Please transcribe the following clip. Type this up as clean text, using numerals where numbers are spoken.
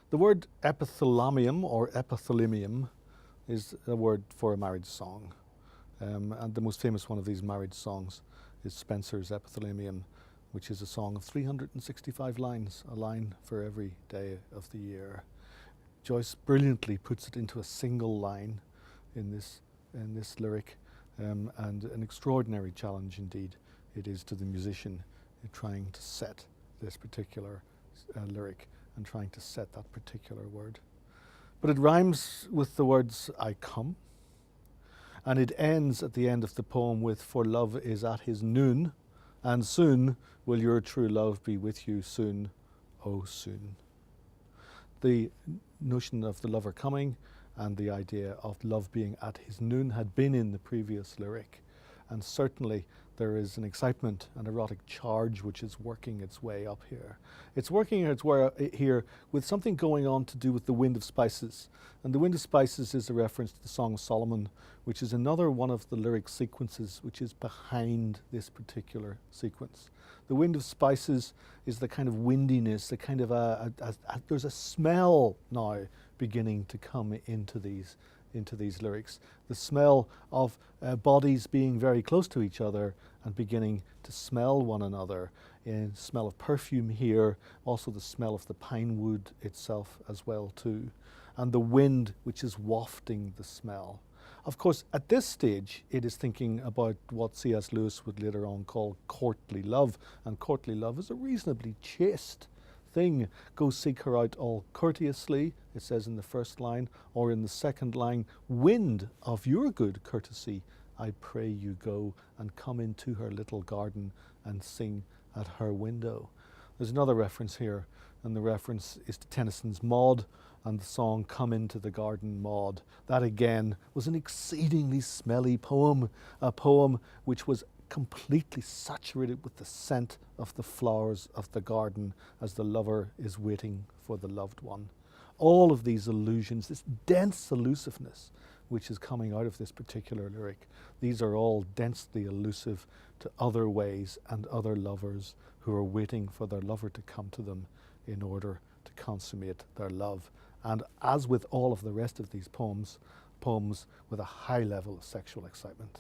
The word epithalamium or epithalamium is a word for a marriage song. And the most famous one of these marriage songs is Spenser's Epithalamium, which is a song of 365 lines, a line for every day of the year. Joyce brilliantly puts it into a single line in this lyric, and an extraordinary challenge indeed it is to the musician in trying to set this particular lyric and trying to set that particular word. But it rhymes with the words "I come," and it ends at the end of the poem with "For love is at his noon, and soon will your true love be with you soon, oh soon." The notion of the lover coming and the idea of love being at his noon had been in the previous lyric, and certainly there is an excitement and erotic charge which is working its way up here. It's working its way here with something going on to do with the Wind of Spices. And the Wind of Spices is a reference to the Song of Solomon, which is another one of the lyric sequences which is behind this particular sequence. The Wind of Spices is the kind of windiness, the kind of there's a smell now beginning to come into these lyrics. The smell of bodies being very close to each other and beginning to smell one another. Smell of perfume here, also the smell of the pine wood itself as well too. And the wind which is wafting the smell. Of course, at this stage, it is thinking about what C.S. Lewis would later on call courtly love. And courtly love is a reasonably chaste thing. Go seek her out all courteously, it says in the first line, or in the second line, wind of your good courtesy, I pray you go and come into her little garden and sing at her window. There's another reference here, and the reference is to Tennyson's Maud and the song Come Into the Garden, Maud. That again was an exceedingly smelly poem, a poem which was completely saturated with the scent of the flowers of the garden as the lover is waiting for the loved one. All of these allusions, this dense allusiveness which is coming out of this particular lyric, these are all densely allusive to other ways and other lovers who are waiting for their lover to come to them in order to consummate their love. And as with all of the rest of these poems with a high level of sexual excitement.